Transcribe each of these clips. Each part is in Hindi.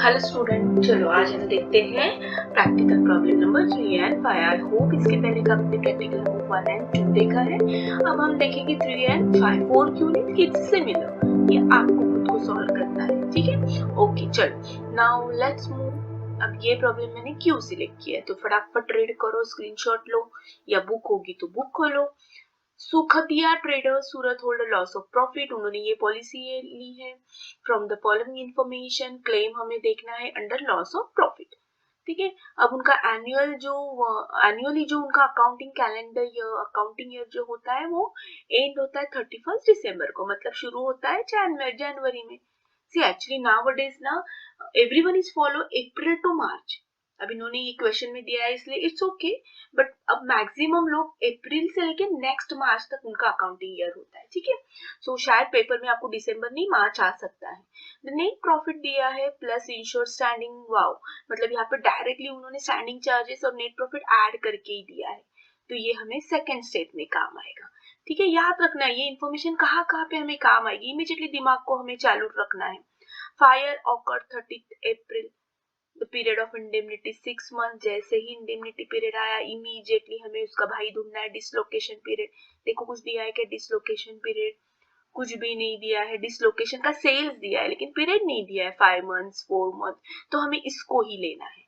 हेलो स्टूडेंट, चलो आज हम देखते हैं practical problem number 3 and 5। I hope इसके पहले का आपने प्रैक्टिकल नंबर 1 एंड 2 देखा है। अब हम देखेंगे 3 एंड 5। 4 क्यों नहीं, इट्स सिमिलर, ये आपको खुद को सॉल्व करना है, ठीक है। ओके चलो, नाउ लेट्स मूव। अब ये प्रॉब्लम मैंने क्यों सिलेक्ट किया है, तो फटाफट रीड करो, स्क्रीनशॉट लो या बुक होगी तो बुक खोलो। Sukhtiya traders Surat hold loss of profit, उन्होंने ये पॉलिसी ली है। From the following information claim हमें देखना है अंडर लॉस ऑफ प्रॉफिट, ठीक है। अब उनका एनुअली जो उनका accounting calendar year, accounting year जो होता है वो एंड होता है 31 दिसंबर को, मतलब शुरू होता है जनवरी में। सी एक्चुअली नाउअडेज ना everyone is follow April to March. अब इन्होंने ये क्वेश्चन में दिया है इसलिए इट्स ओके, बट अब मैक्सिमम लोग अप्रैल से लेके नेक्स्ट मार्च तक उनका अकाउंटिंग ईयर होता है, ठीक है। सो शायद पेपर में आपको दिसंबर नहीं मार्च आ सकता है। द नेट प्रॉफिट दिया है प्लस इंश्योर स्टैंडिंग, वाओ, मतलब यहाँ पे डायरेक्टली उन्होंने स्टैंडिंग चार्जेस और नेट प्रॉफिट ऐड करके ही दिया है, तो ये हमें सेकेंड स्टेप में काम आएगा, ठीक है। याद रखना है ये इन्फॉर्मेशन कहाँ कहाँ पे हमें काम आएगी, इमीडिएटली दिमाग को हमें चालू रखना है। Fire awkward 30 April, the period of indemnity 6 month. जैसे ही इंडेमनिटी पीरियड आया इमीडिएटली हमें उसका भाई ढूंढना है, डिसलोकेशन पीरियड। देखो कुछ दिया है क्या, डिसलोकेशन पीरियड कुछ भी नहीं दिया है, डिसलोकेशन का सेल्स दिया है लेकिन पीरियड नहीं दिया है, 5 मंथ्स 4 मंथ, तो हमें इसको ही लेना है।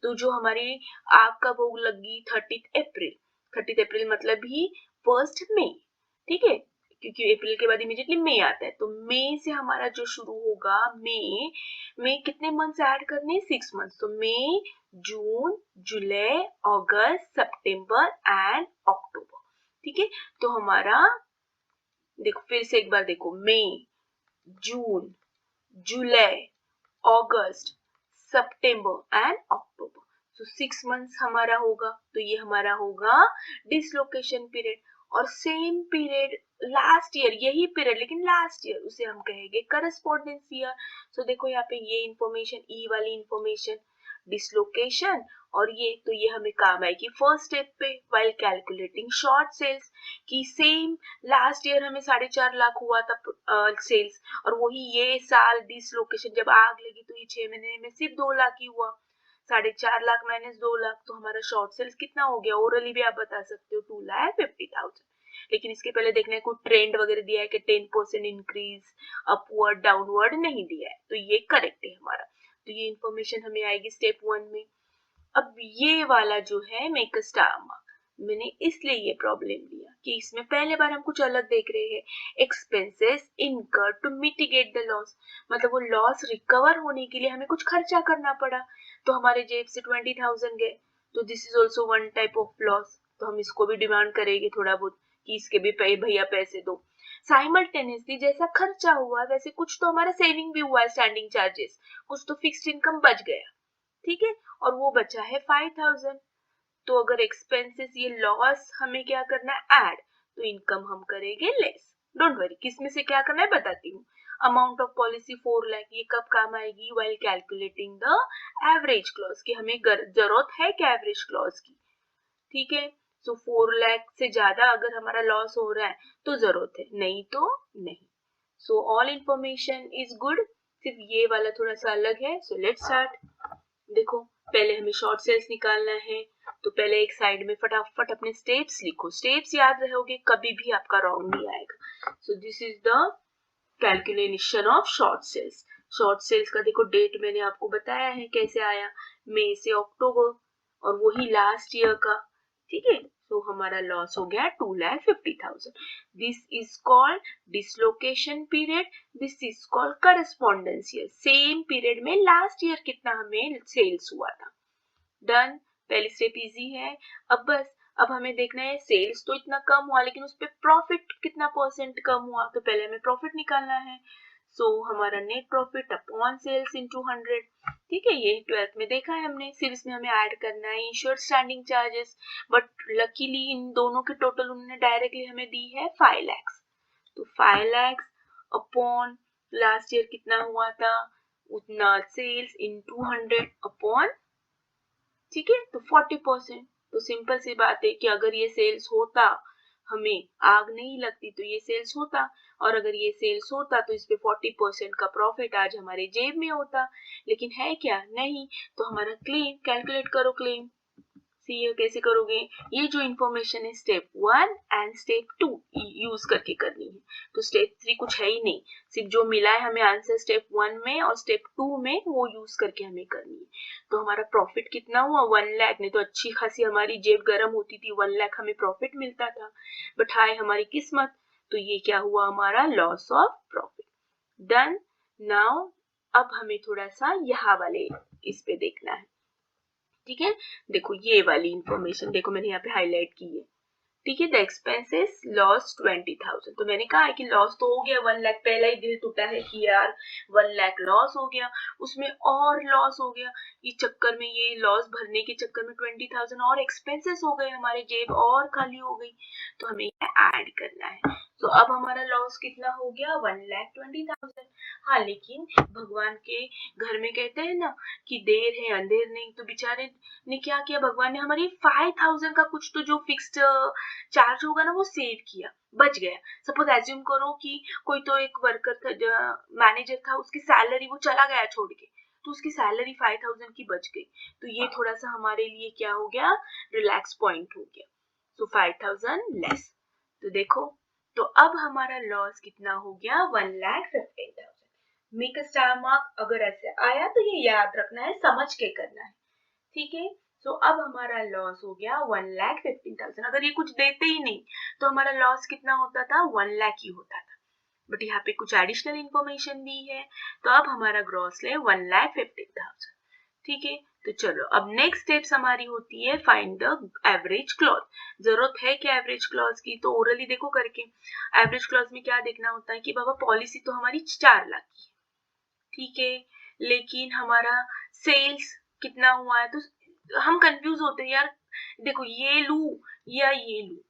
तो जो हमारी आपका वो लगी 30 अप्रैल मतलब ही 1 मई, ठीक है, क्योंकि अप्रैल के बाद इमीडिएटली मई आता है, तो मई से हमारा जो शुरू होगा, मई कितने मंथ्स ऐड करने हैं, 6 मंथ्स, तो मई जून जुलाई अगस्त सितंबर एंड अक्टूबर, ठीक है। तो हमारा देखो फिर से एक बार देखो, मई जून जुलाई अगस्त सितंबर एंड अक्टूबर, तो 6 मंथ्स हमारा होगा, तो ये हमारा होगा डिसलोकेशन पीरियड। और सेम पीरियड लास्ट ईयर, यही पीरियड लेकिन लास्ट ईयर, उसे हम कहेंगे करस्पॉन्डेंस ईयर। सो देखो यहाँ पे ये इंफॉर्मेशन, ई वाली इंफॉर्मेशन डिसलोकेशन, और ये तो ये हमें काम आएगी फर्स्ट स्टेप पे व्हाइल कैलकुलेटिंग शॉर्ट सेल्स, की सेम लास्ट ईयर हमें 4.5 लाख हुआ था सेल्स, और वही ये साल डिसलोकेशन जब आग लगी तो ये 6 महीने में सिर्फ 2 लाख ही हुआ। 4.5 लाख माइनस 2 लाख, तो हमारा शॉर्ट सेल्स कितना हो गया, ओरली भी आप बता सकते हो 2,50,000। लेकिन इसके पहले देखना है कोई ट्रेंड वगैरह दिया है कि 10% इंक्रीज अपवर्ड डाउनवर्ड नहीं दिया है, तो ये करेक्ट है हमारा। तो ये इंफॉर्मेशन हमें आएगी स्टेप 1 में। अब ये वाला जो है मेक अ स्टार मार्क, मैंने इसलिए ये प्रॉब्लम लिया कि इसमें पहले बार हम कुछ अलग देख रहे हैं। एक्सपेंसेस इनकर टू मिटिगेट द लॉस, मतलब वो लॉस रिकवर होने के लिए हमें कुछ खर्चा करना पड़ा, तो हमारे जेब से 20,000 गए, तो this is also one type of loss, तो हम इसको भी डिमांड करेंगे थोड़ा बहुत कि इसके भी भैया पैसे दो। साइमल्टेनियसली जैसा खर्चा हुआ वैसे कुछ तो हमारा सेविंग भी हुआ है, स्टैंडिंग चार्जेस, कुछ तो फिक्स्ड इनकम बच गया, ठीक है, और वो बचा है 5,000। तो अगर एक्सपेंसेस ये लॉस हमें क्या करना है ऐड, तो इनकम हम करेंगे लेस। डोंट वरी, किस में से क्या करना है बताती हूँ। अमाउंट ऑफ पॉलिसी 4 लाख, ये कब काम आएगी, while calculating the average clause, की हमें जरूरत है क्या एवरेज क्लॉज की, ठीक है। सो 4 लाख से ज्यादा अगर हमारा लॉस हो रहा है तो जरूरत है, नहीं तो नहीं। So all information is good, सिर्फ ये वाला थोड़ा सा अलग है। So let's start. देखो पहले हमें शॉर्ट सेल्स निकालना है, तो पहले एक साइड में फटाफट अपने स्टेप्स लिखो, स्टेप्स याद रहोगे कभी भी आपका रॉन्ग नहीं आएगा। So this is the calculation of short sales. Short sales का देखो डेट मैंने आपको बताया है कैसे आया, मई से अक्टूबर, और वही लास्ट ईयर का, ठीक है। तो हमारा लॉस हो गया 2,50,000। This is called dislocation period, this is called correspondence year, same period में लास्ट ईयर कितना हमें सेल्स हुआ था। डन, पहली स्टेप इजी है। अब बस अब हमें देखना है सेल्स तो इतना कम हुआ लेकिन उस पे प्रॉफिट कितना परसेंट कम हुआ, तो पहले हमें प्रॉफिट निकालना है। सो हमारा net profit upon sales into 100, ठीक है, ये 12th में देखा है हमने। फिर इसमें हमें ऐड करना है insure standing charges, but luckily इन दोनों के टोटल उन्होंने डायरेक्टली हमें दी है 5 लाख, तो 5 लाख अपॉन लास्ट ईयर कितना हुआ था उतना सेल्स इनटू 100 अपॉन, ठीक है, तो 40%। तो सिंपल सी बात है कि अगर ये सेल्स होता हमें आग नहीं लगती तो ये सेल्स होता, और अगर ये सेल्स होता तो इस पे 40% का प्रॉफिट आज हमारे जेब में होता, लेकिन है क्या, नहीं। तो हमारा क्लेम कैलकुलेट करो, क्लेम सी ये कैसे करोगे, ये जो इंफॉर्मेशन है स्टेप 1 एंड स्टेप 2 यूज करके करनी है। तो स्टेप 3 कुछ है ही नहीं, सिर्फ जो मिला है हमें आंसर स्टेप 1 में और स्टेप 2 में वो यूज करके हमें करनी है। तो हमारा प्रॉफिट कितना हुआ 1 लाख, नहीं तो अच्छी खासी हमारी जेब गर्म होती थी, 1 लाख हमें प्रॉफिट मिलता था, बट हाय हमारी किस्मत, तो ये क्या हुआ हमारा loss of profit. Done. Now अब हमें थोड़ा सा यहाँ वाले इस पे देखना है, ठीक है। देखो ये वाली इंफॉर्मेशन देखो मैंने यहाँ पे हाईलाइट की है, ठीक है। द एक्सपेंसेस लॉस 20,000, तो मैंने कहा है कि लॉस तो हो गया 1 लाख, पहला ही दिल टूटा है कि यार 1 लाख लॉस हो गया, उसमें और लॉस हो गया, ये चक्कर में ये लॉस भरने के चक्कर में 20,000 और एक्सपेंसेस हो गए, हमारे जेब और खाली हो गई, तो हमें ऐड करना है। तो अब हमारा लॉस कितना हो गया 1,20,000। हाँ लेकिन भगवान के घर में कहते हैं ना कि देर है अंधेर नहीं, तो बेचारे ने क्या किया, भगवान ने हमारी 5,000 का कुछ तो जो फिक्स्ड चार्ज होगा ना वो सेव किया, बच गया। सपोज एज्यूम करो कि कोई तो एक वर्कर था, मैनेजर था, उसकी सैलरी वो चला गया छोड़ के, तो उसकी सैलरी 5,000 की बच गई, तो ये थोड़ा सा हमारे लिए क्या हो गया, रिलैक्स पॉइंट हो गया। सो 5,000 लेस, तो देखो तो अब हमारा लॉस कितना हो गया 1,15,000। मेक अ स्टार मार्क, अगर ऐसे आया तो ये याद रखना है, समझ के करना है, ठीक है। तो अब हमारा लॉस हो गया 1,15,000। अगर ये कुछ देते ही नहीं तो हमारा लॉस कितना होता था 1 लाख ही होता था, बट यहाँ पे कुछ एडिशनल इंफॉर्मेशन दी है, तो अब हमारा ग्रॉस ले 1,15,000, ठीक है। तो चलो अब नेक्स्ट स्टेप्स हमारी होती है फाइंड द एवरेज क्लॉज। जरूरत है क्या एवरेज क्लॉज की, तो ओरली देखो करके एवरेज क्लॉज में क्या देखना होता है कि बाबा पॉलिसी तो हमारी 4 लाख की है, ठीक है, लेकिन हमारा सेल्स कितना हुआ है, तो हम कंफ्यूज होते हैं यार, देखो ये लू या ये लू,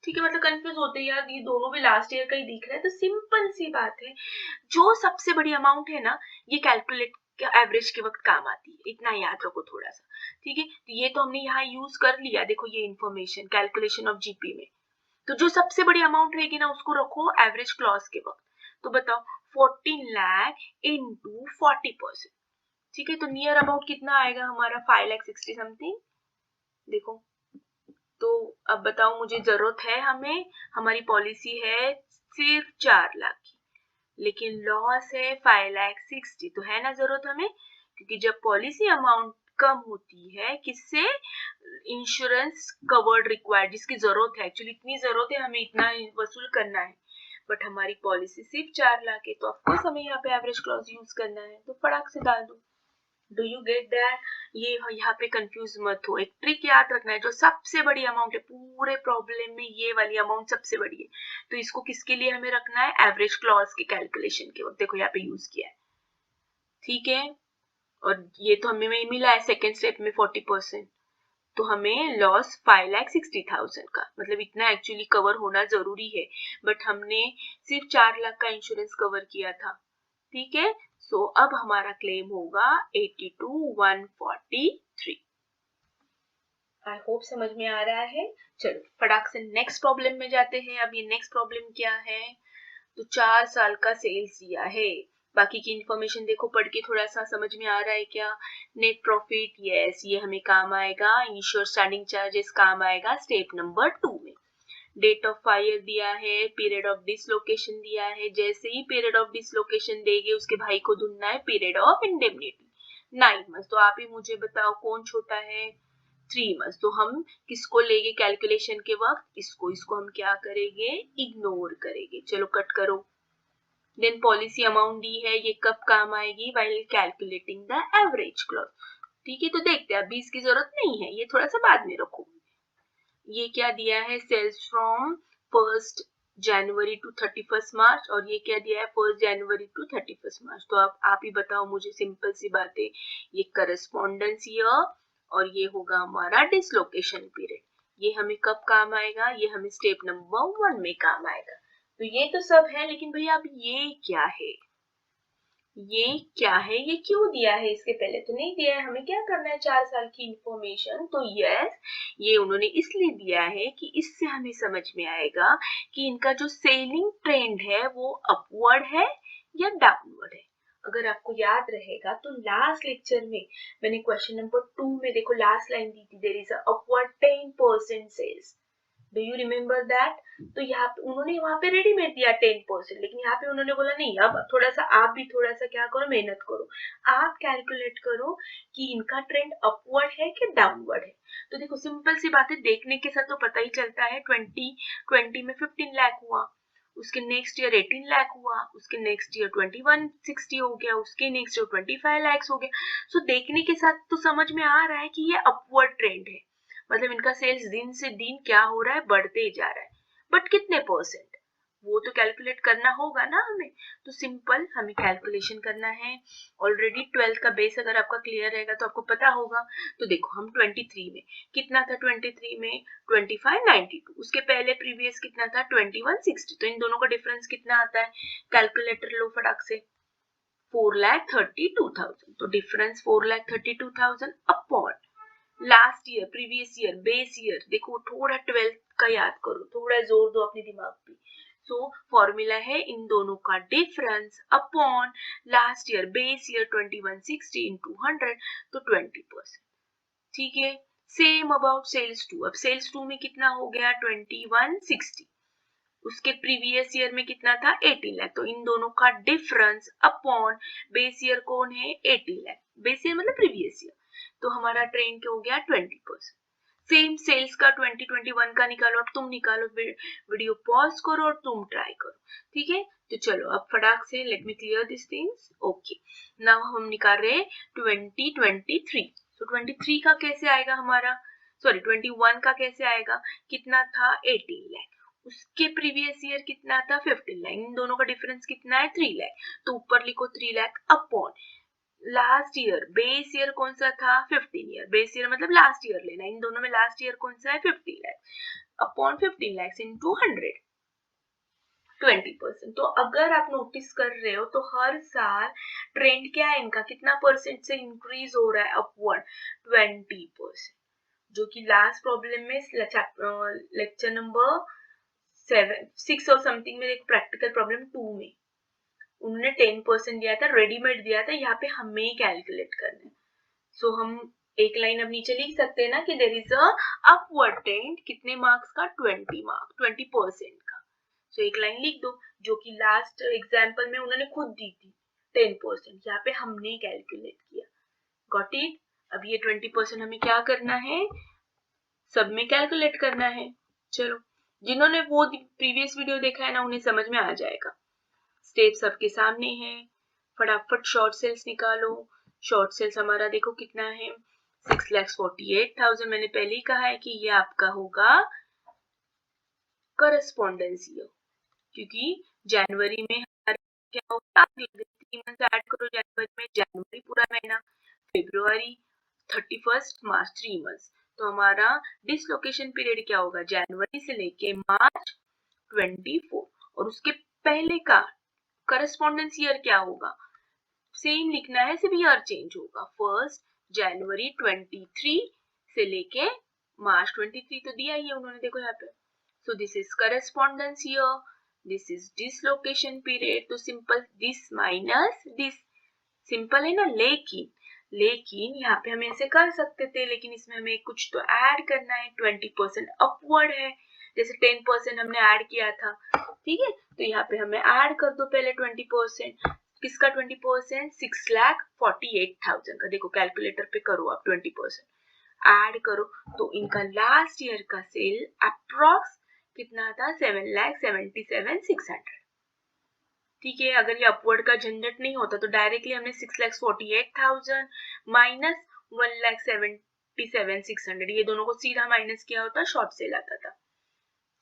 ठीक है, मतलब कंफ्यूज होते हैं यार, ये दोनों भी लास्ट ईयर का ही दिख रहा है। तो सिंपल सी बात है, जो सबसे बड़ी अमाउंट है ना ये कैलकुलेट एवरेज के वक्त काम आती है, इतना याद रखो थोड़ा सा, ठीक है। तो ये तो हमने यहाँ यूज कर लिया, देखो ये इंफॉर्मेशन कैलकुलेशन ऑफ जीपी में, तो जो सबसे बड़ी अमाउंट रहेगी ना उसको रखो एवरेज क्लॉज के वक्त। तो बताओ 14 लाख इंटू 40%, ठीक है, तो नियर अबाउट कितना आएगा हमारा 5,60,000 समथिंग। देखो तो अब बताओ मुझे जरूरत है, हमारी पॉलिसी है सिर्फ 4 लाख की, लेकिन लॉस है 5,60,000, तो है ना जरूरत हमें, क्योंकि जब पॉलिसी अमाउंट कम होती है किससे, इंश्योरेंस कवर्ड रिक्वायर्ड, जिसकी जरूरत है, एक्चुअली इतनी जरूरत है हमें इतना वसूल करना है, बट हमारी पॉलिसी सिर्फ 4 लाख है, तो ऑफकोर्स हमें यहाँ पे एवरेज क्लॉज यूज करना है, तो फटाक से डाल दो। डू यू गेट दैट, ये यहाँ पे कंफ्यूज मत हो, एक ट्रिक याद रखना है, जो सबसे बड़ी अमाउंट है पूरे प्रॉब्लम में ये वाली अमाउंट सबसे बड़ी है, तो इसको किसके लिए हमें रखना है, एवरेज क्लॉज के कैलकुलेशन के वक्त, देखो यहाँ पे यूज किया है, ठीक है। और ये तो हमें मिला है सेकेंड स्टेप में 40%, तो हमें लॉस 5,60,000 का, मतलब इतना एक्चुअली कवर होना जरूरी है, बट हमने सिर्फ 4 लाख का इंश्योरेंस कवर किया था, ठीक है। सो अब हमारा क्लेम होगा 82,143। आई होप समझ में आ रहा है। चलो फटाक से नेक्स्ट प्रॉब्लम में जाते हैं। अब ये नेक्स्ट प्रॉब्लम क्या है, तो 4 साल का सेल्स दिया है, बाकी की इंफॉर्मेशन देखो पढ़ के थोड़ा सा समझ में आ रहा है क्या। नेट प्रॉफिट यस ये हमें काम आएगा, इंश्योर स्टैंडिंग चार्जेस काम आएगा स्टेप नंबर 2 में। डेट ऑफ फायर दिया है, पीरियड ऑफ डिसलोकेशन दिया है, जैसे ही पीरियड ऑफ डिसलोकेशन देंगे उसके भाई को ढूंढना है पीरियड ऑफ इंडेमनिटी 9 मंथ। तो आप ही मुझे बताओ कौन छोटा है 3 मंथ, तो हम किसको लेंगे कैलकुलेशन के वक्त, इसको हम क्या करेंगे, इग्नोर करेंगे। चलो कट करो। देन पॉलिसी अमाउंट दी है, ये कब काम आएगी, while calculating the average clause, ठीक है। तो देखते हैं, अभी इसकी जरूरत नहीं है, ये थोड़ा सा बाद में रखो। ये क्या दिया है, सेल्स फ्रॉम 1 जनवरी टू 31 मार्च, और ये क्या दिया है 1 जनवरी टू 31 मार्च। तो आप ही बताओ मुझे, सिंपल सी बात है, ये करस्पॉन्डेंस ईयर और ये होगा हमारा डिसलोकेशन पीरियड, ये हमें कब काम आएगा, ये हमें स्टेप नंबर 1 में काम आएगा। तो ये तो सब है, लेकिन भैया अब ये क्या है, ये क्या है, ये क्यों दिया है, इसके पहले तो नहीं दिया है, हमें क्या करना है 4 साल की इंफॉर्मेशन। तो यस, ये उन्होंने इसलिए दिया है कि इससे हमें समझ में आएगा कि इनका जो सेलिंग ट्रेंड है वो अपवर्ड है या डाउनवर्ड है। अगर आपको याद रहेगा तो लास्ट लेक्चर में मैंने क्वेश्चन नंबर 2 में देखो लास्ट लाइन दी थी, there is a upward 10% sales. Do you remember that? तो यहाँ पे उन्होंने वहां पे रेडीमेड दिया 10%, लेकिन यहाँ पे उन्होंने बोला नहीं, अब थोड़ा सा आप भी थोड़ा सा क्या करो, मेहनत करो, आप कैलकुलेट करो कि इनका ट्रेंड अपवर्ड है कि डाउनवर्ड है। तो देखो सिंपल सी बात है, देखने के साथ तो पता ही चलता है। 2020 में 15 लाख हुआ, उसके नेक्स्ट ईयर 18 लाख हुआ, उसके नेक्स्ट ईयर 2160 हो गया, उसके नेक्स्ट ईयर 25 लाख हो गया। सो देखने के साथ तो समझ में आ रहा है कि ये अपवर्ड ट्रेंड है, मतलब इनका सेल्स दिन से दिन क्या हो रहा है, बढ़ते ही जा रहा है। बट कितने परसेंट, वो तो कैलकुलेट करना होगा ना हमें। तो सिंपल हमें कैलकुलेशन करना है। ऑलरेडी 12th का बेस अगर आपका क्लियर रहेगा तो आपको पता होगा। तो देखो हम 23 में कितना था, 23 में 2592, उसके पहले प्रीवियस कितना था 2160। तो इन दोनों का डिफरेंस कितना आता है, कैलकुलेटर लो फटाक से, 4,32,000। तो difference 4,32,000 upon last year, previous year, base year. देखो थोड़ा 12th का याद करो, थोड़ा जोर दो अपने दिमाग पे। सो फॉर्मूला है इन दोनों का difference upon last year base year 2160 into 100, तो 20%। ठीक है, सेम अबाउट सेल्स 2। अब सेल्स 2 में कितना हो गया 2160, उसके प्रीवियस ईयर में कितना था 18 लाख। तो इन दोनों का डिफरेंस अपॉन बेस ईयर कौन है 18 लाख, बेस ईयर मतलब प्रीवियस ईयर। तो हमारा ट्रेंड क्या हो गया 20%। सेम सेल्स का 2021 का निकालो, अब तुम निकालो, वीडियो पॉज करो और तुम ट्राई करो। ठीक है, तो चलो अब फटाक से let me clear this things. Okay, now हम निकाल रहे 2023। तो 23 का कैसे आएगा हमारा, सॉरी 21 का कैसे आएगा, कितना था 18 लाख, उसके प्रीवियस ईयर कितना था 15 लाख, इन दोनों का डिफरेंस कितना है 3 लाख। तो ऊपर लिखो 3 lakh upon last year, base year कौन सा था 15 ईयर, बेस ईयर मतलब लास्ट ईयर लेना, इन दोनों में लास्ट ईयर कौन सा है 15 लाख अपॉन 15 लाख इनटू 100, 20%। तो अगर आप नोटिस कर रहे हो तो हर साल ट्रेंड क्या है इनका, कितना परसेंट से इंक्रीज हो रहा है अपवर्ड, 20%। जो कि लास्ट प्रॉब्लम में लेक्चर नंबर 6 और समथिंग में एक प्रैक्टिकल प्रॉब्लम 2 में उन्होंने 10% दिया था, रेडीमेड दिया था, यहाँ पे हमें ही कैलकुलेट करना है। सो हम एक लाइन अब नीचे लिख सकते हैं ना कि there is a upward trend, कितने मार्क्स का 20 मार्क्स, 20% का। सो एक लाइन लिख दो, जो कि लास्ट एग्जाम्पल में उन्होंने खुद दी थी 10%, यहाँ पे हमने कैलकुलेट किया। Got it? अब ये 20% हमें क्या करना है, सब में कैलकुलेट करना है। चलो, जिन्होंने वो प्रीवियस वीडियो देखा है ना उन्हें समझ में आ जाएगा। स्टेप सबके सामने है, फटाफट शॉर्ट सेल्स निकालो। शॉर्ट सेल्स हमारा देखो कितना है 6,48,000। मैंने पहले ही कहा है कि ये आपका होगा करस्पॉन्डेंस ईयर, क्योंकि जनवरी में क्या होगा, 3 मंथ ऐड करो जनवरी में, जनवरी पूरा महीना, फरवरी 31 मार्च 3 मंथ। तो हमारा डिसलोकेशन पीरियड क्या होगा, जनवरी से लेके मार्च 24, और उसके पहले का करस्पॉन्डेंस ईयर क्या होगा, सेम लिखना है, सिर्फ ईयर चेंज होगा। 1 जनवरी 23 से लेके मार्च 23 तो दिया ही है उन्होंने, देखो यहाँ पे। So this is correspondence year, this is dislocation period. तो simple this minus this, simple है ना। लेकिन यहाँ पे हम ऐसे कर सकते थे, लेकिन इसमें हमें कुछ तो ऐड करना है। 20% अपवर्ड है, जैसे 10% हमने ऐड किया था, ठीक है। तो यहाँ पे हमें ऐड कर दो पहले 20%। किसका 20%, 6,48,000 का। देखो कैलकुलेटर पे करो आप, 20% ऐड करो तो इनका लास्ट ईयर का सेल अप्रॉक्स कितना था, 7,77,600। ठीक है, अगर ये अपवर्ड का झंझट नहीं होता तो डायरेक्टली हमने 6,48,000 माइनस 1,77,600, ये दोनों को सीधा माइनस किया होता, शॉर्ट सेल आता था।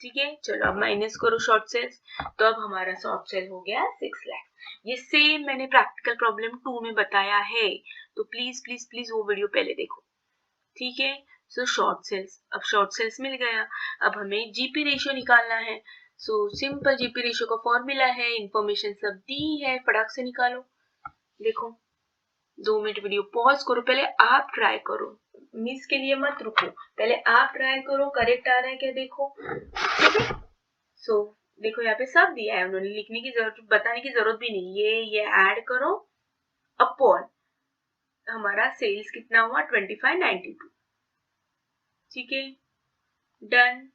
ठीक है, चलो अब माइनस करो शॉर्ट सेल्स, तो अब हमारा शॉर्ट सेल हो गया 6 लाख। ये सेम मैंने प्रैक्टिकल प्रॉब्लम 2 में बताया है, तो प्लीज प्लीज प्लीज वो वीडियो पहले देखो। ठीक है, सो शॉर्ट सेल्स, अब शॉर्ट सेल्स मिल गया, अब हमें जीपी रेशियो निकालना है। सो सिंपल जीपी रेशियो का फॉर्मूला है, इंफॉर्मेशन सब दी है, फटाक से निकालो। देखो 2 मिनट वीडियो पॉज करो, पहले आप ट्राई करो, मिस के लिए मत रुको, पहले आप ट्राई करो, करेक्ट आ रहा है क्या देखो, ठीक है। सो देखो यहाँ पे सब दिया है, उन्होंने लिखने की जरूरत, बताने की जरूरत भी नहीं, ये ऐड करो अपॉन हमारा सेल्स कितना हुआ 2592, ठीक है, डन।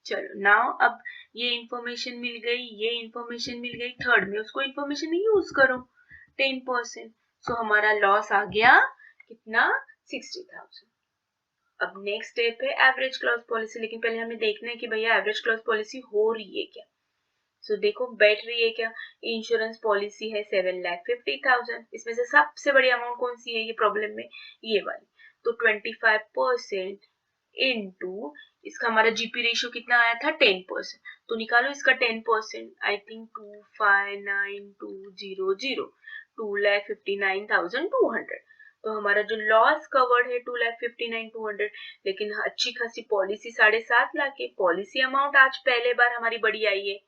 चलो नाउ अब ये इंफॉर्मेशन मिल गई, ये इंफॉर्मेशन मिल गई, थर्ड में उसको इंफॉर्मेशन नहीं यूज करो 10%, सो हमारा लॉस आ गया कितना 60,000। अब नेक्स्ट स्टेप है एवरेज क्लॉज पॉलिसी, लेकिन पहले हमें देखना है कि भैया एवरेज क्लॉज पॉलिसी हो रही है क्या। सो देखो बैठ रही है क्या, इंश्योरेंस पॉलिसी है 7,50,000, इसमें से सबसे बड़ी अमाउंट कौन सी है ये प्रॉब्लम में, ये वाली, तो 25% इनटू इसका हमारा जीपी रेशियो कितना आया था 10%, तो निकालो इसका 10%, आई थिंक 259,200, 2,59,200, तो हमारा जो लॉस कवर्ड है 2,59,200, लेकिन अच्छी खासी पॉलिसी 7.5 लाख की पॉलिसी अमाउंट आज पहले बार हमारी बड़ी आई है,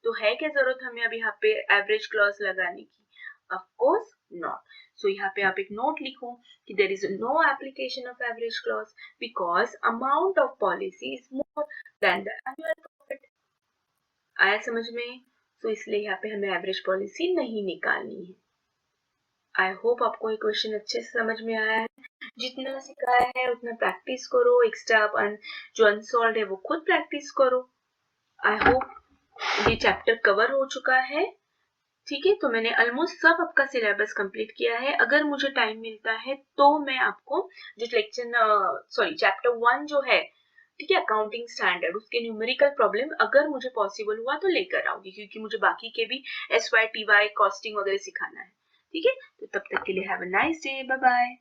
तो है क्या जरूरत हमें अब यहाँ पे एवरेज क्लॉज लगाने की, ऑफ कोर्स नॉट। सो यहाँ पे आप एक नोट लिखो कि there is no application of average clause because amount of policy is more than the annual profit। आया समझ में, तो इसलिए यहाँ पे हमें एवरेज पॉलिसी नहीं निकालनी है। आई होप आपको ये क्वेश्चन अच्छे से समझ में आया है, जितना सिखाया है उतना प्रैक्टिस करो, एक्स्ट्रा जो अनसॉल्व है वो खुद प्रैक्टिस करो। आई होप ये चैप्टर कवर हो चुका है, ठीक है। तो मैंने ऑलमोस्ट सब आपका सिलेबस कंप्लीट किया है, अगर मुझे टाइम मिलता है तो मैं आपको जो चैप्टर 1 जो है, ठीक है, अकाउंटिंग स्टैंडर्ड, उसके न्यूमेरिकल प्रॉब्लम अगर मुझे पॉसिबल हुआ तो लेकर आऊंगी, क्योंकि मुझे बाकी के भी SY TY कॉस्टिंग वगैरह सिखाना है, ठीक है। तो तब तक के लिए have a nice day, bye bye.